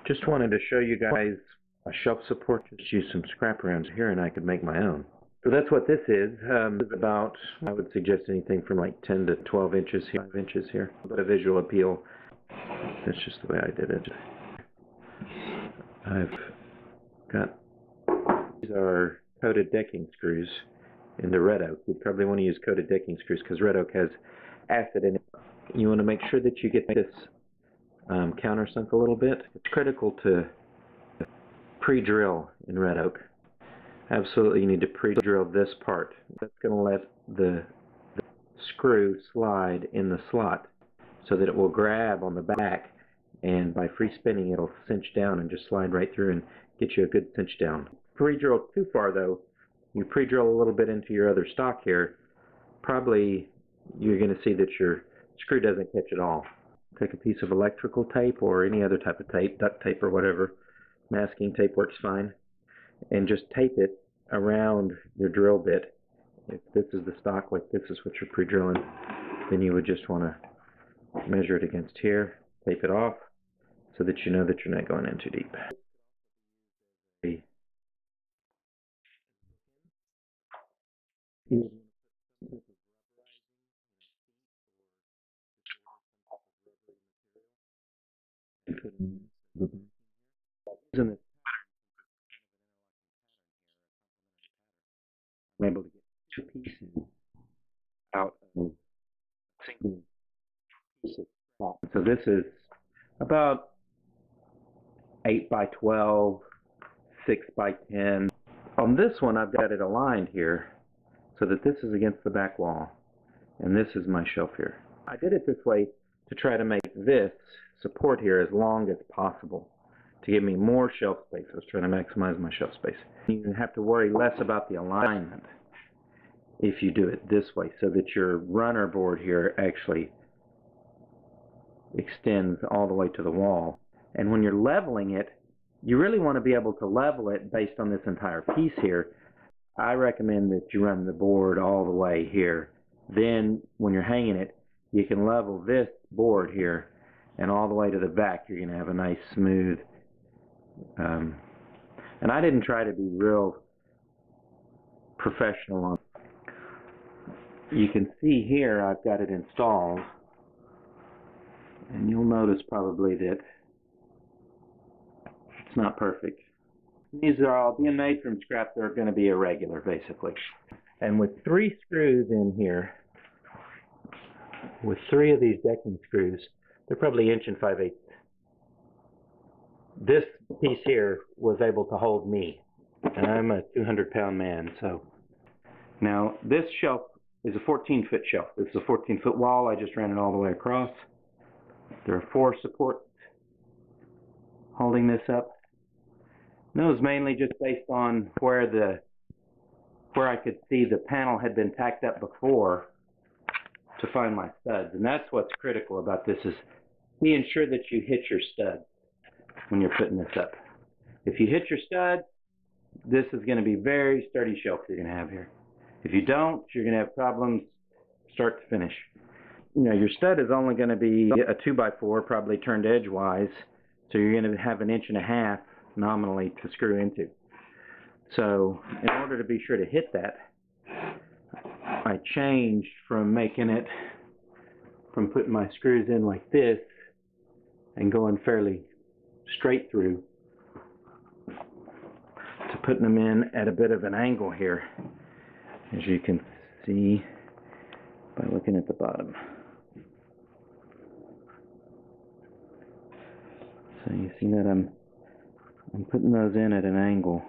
Just wanted to show you guys a shelf support. Just use some scrap around here and I could make my own. So that's what this is. It's about, I would suggest anything from like 10 to 12 inches here, 5 inches here. But a visual appeal. That's just the way I did it. I've got, these are coated decking screws in the red oak. You probably want to use coated decking screws because red oak has acid in it. You want to make sure that you get this countersunk a little bit. It's critical to pre-drill in red oak. Absolutely, you need to pre-drill this part. That's going to let the screw slide in the slot so that it will grab on the back, and by free spinning it'll cinch down and just slide right through and get you a good cinch down. Pre-drill too far though, you pre-drill a little bit into your other stock here, probably you're going to see that your screw doesn't catch at all. Take a piece of electrical tape or any other type of tape, duct tape or whatever, masking tape works fine, and just tape it around your drill bit. If this is the stock, like this is what you're pre-drilling, then you would just want to measure it against here, tape it off so that you know that you're not going in too deep. I'm able to get two pieces out of a single piece of stock. So this is about 8 by 12, 6 by 10. On this one, I've got it aligned here so that this is against the back wall, and this is my shelf here. I did it this way to try to make this support here as long as possible to give me more shelf space. I was trying to maximize my shelf space. You have to worry less about the alignment if you do it this way, so that your runner board here actually extends all the way to the wall. And when you're leveling it, you really want to be able to level it based on this entire piece here. I recommend that you run the board all the way here. Then when you're hanging it, you can level this board here, and all the way to the back you're going to have a nice smooth. And I didn't try to be real professional on it. You can see here I've got it installed, and you'll notice probably that it's not perfect. These are all being made from scrap. They're going to be irregular basically. And with 3 screws in here, with 3 of these decking screws, they're probably 1 5/8 inches. This piece here was able to hold me, and I'm a 200-pound man. So now this shelf is a 14-foot shelf. This is a 14-foot wall. I just ran it all the way across. There are 4 supports holding this up. And it was mainly just based on where I could see the panel had been tacked up before to find my studs. And that's what's critical about this, is be ensure that you hit your studs when you're putting this up. If you hit your stud, this is going to be very sturdy shelf you're going to have here. If you don't, you're going to have problems start to finish. You know, your stud is only going to be a 2x4, probably turned edgewise, so you're going to have 1.5 inches nominally to screw into. So in order to be sure to hit that, I changed from putting my screws in like this and going fairly straight through to putting them in at a bit of an angle here, as you can see by looking at the bottom. So you see that I'm putting those in at an angle.